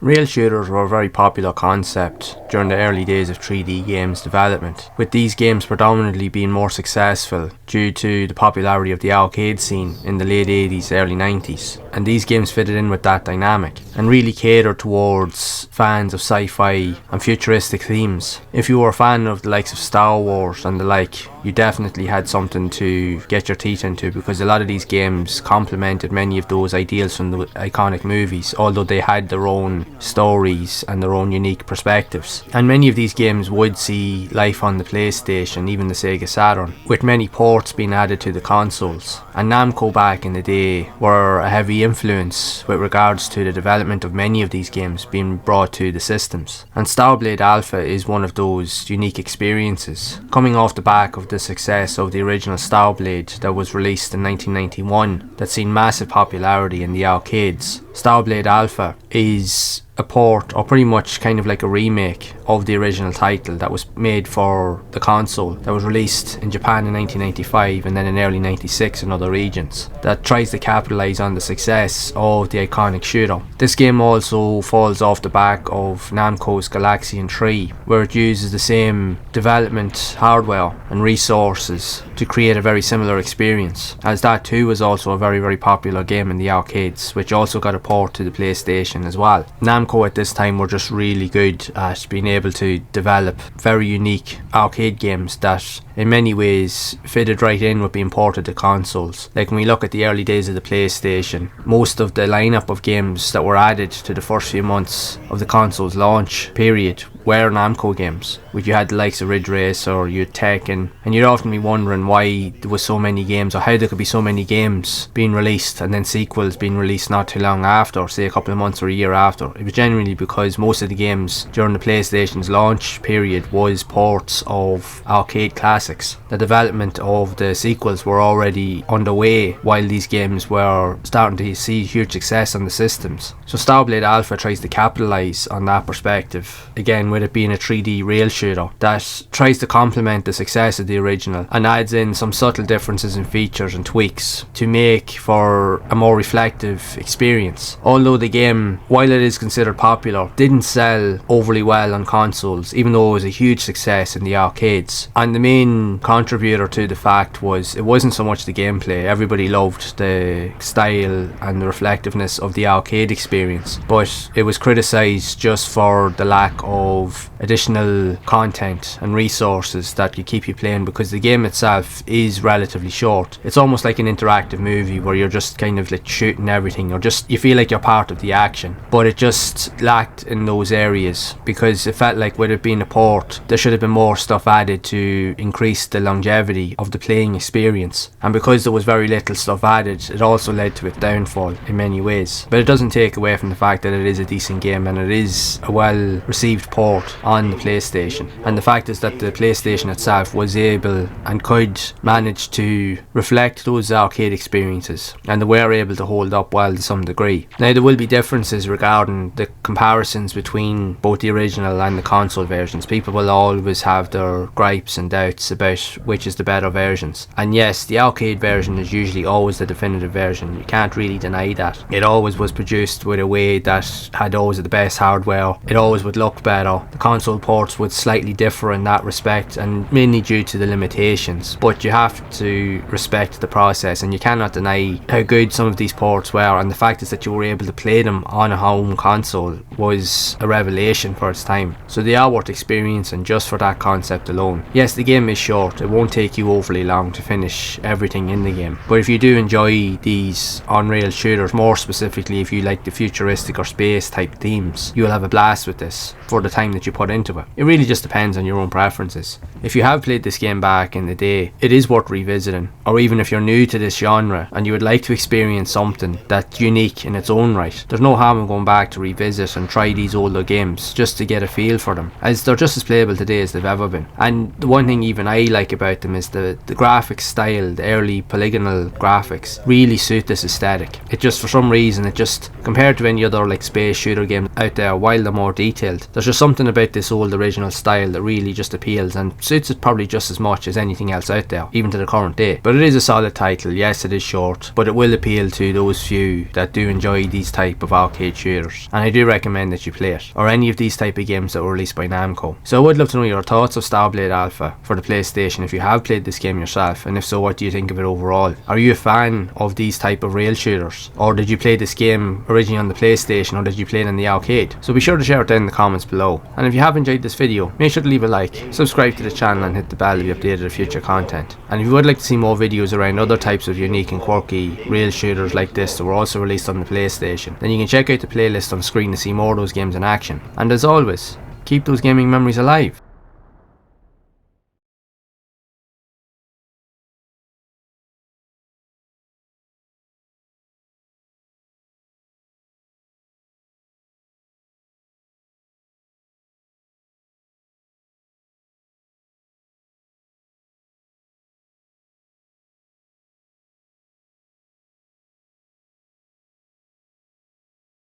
Rail shooters were a very popular concept during the early days of 3D games development, with these games predominantly being more successful due to the popularity of the arcade scene in the late 80s, early 90s. And these games fitted in with that dynamic and really catered towards fans of sci-fi and futuristic themes. If you were a fan of the likes of Star Wars and the like, you definitely had something to get your teeth into, because a lot of these games complemented many of those ideals from the iconic movies, although they had their own stories and their own unique perspectives. And many of these games would see life on the PlayStation, even the Sega Saturn, with many ports being added to the consoles. And Namco back in the day were a heavy influence with regards to the development of many of these games being brought to the systems. And Starblade Alpha is one of those unique experiences, coming off the back of the success of the original Starblade that was released in 1991 that seen massive popularity in the arcades. Starblade Alpha is a port, or pretty much kind of like a remake of the original title that was made for the console, that was released in Japan in 1995 and then in early 96 in other regions, that tries to capitalise on the success of the iconic shooter. This game also falls off the back of Namco's Galaxian 3, where it uses the same development hardware and resources to create a very similar experience, as that too was also a very popular game in the arcades, which also got a port to the PlayStation as well. Namco at this time were just really good at being able to develop very unique arcade games that in many ways fitted right in with being ported to consoles. Like when we look at the early days of the PlayStation, most of the lineup of games that were added to the first few months of the console's launch period were Namco games, which you had the likes of Ridge Racer, you had Tekken, and you'd often be wondering why there was so many games, or how there could be so many games being released and then sequels being released not too long after, say a couple of months or a year after. It was generally because most of the games during the PlayStation's launch period was ports of arcade classics. The development of the sequels were already underway while these games were starting to see huge success on the systems. So Starblade Alpha tries to capitalise on that perspective, again with it being a 3D rail shooter that tries to complement the success of the original and adds in some subtle differences in features and tweaks to make for a more reflective experience. Although the game, while it is considered popular, didn't sell overly well on consoles, even though it was a huge success in the arcades. And the main contributor to the fact was it wasn't so much the gameplay. Everybody loved the style and the reflectiveness of the arcade experience, but it was criticised just for the lack of additional content and resources that could keep you playing, because the game itself is relatively short. It's almost like an interactive movie where you're just kind of like shooting everything, or just you feel like you're part of the action, but it just lacked in those areas because it felt like with it being a port there should have been more stuff added to increase the longevity of the playing experience, and because there was very little stuff added it also led to its downfall in many ways. But it doesn't take away from the fact that it is a decent game and it is a well received port on the PlayStation, and the fact is that the PlayStation itself was able and could manage to reflect those arcade experiences, and they were able to hold up well to some degree. Now there will be differences regarding the comparisons between both the original and the console versions. People will always have their gripes and doubts about which is the better versions, and yes, the arcade version is usually always the definitive version. You can't really deny that. It always was produced with a way that had always the best hardware. It always would look better. The console ports would slightly differ in that respect, and mainly due to the limitations, but you have to respect the process and you cannot deny how good some of these ports were, and the fact is that you were able to play them on a home console was a revelation for its time. So they are worth experiencing just for that concept alone. Yes, the game is short, it won't take you overly long to finish everything in the game, but if you do enjoy these on-rail shooters, more specifically if you like the futuristic or space type themes, you'll have a blast with this for the time that you put into it. It really just depends on your own preferences. If you have played this game back in the day, it is worth revisiting, or even if you're new to this genre and you would like to experience something that's unique in its own right, there's no harm in going back to revisit and try these older games just to get a feel for them, as they're just as playable today as they've ever been. And the one thing even I like about them is the graphics style, the early polygonal graphics really suit this aesthetic. It just, for some reason, it just, compared to any other like space shooter game out there, while they're more detailed, there's just something about this old original style that really just appeals and suits it probably just as much as anything else out there, even to the current day. But it is a solid title. Yes, it is short, but it will appeal to those few that do enjoy these type of arcade arcade shooters, and I do recommend that you play it, or any of these type of games that were released by Namco. So I would love to know your thoughts of Starblade Alpha for the PlayStation, if you have played this game yourself, and if so, what do you think of it overall? Are you a fan of these type of rail shooters, or did you play this game originally on the PlayStation, or did you play it in the arcade? So be sure to share it down in the comments below, and if you have enjoyed this video, make sure to leave a like, subscribe to the channel and hit the bell to be updated of future content. And if you would like to see more videos around other types of unique and quirky rail shooters like this that were also released on the PlayStation, then you can check out the playlist on screen to see more of those games in action. And as always, keep those gaming memories alive.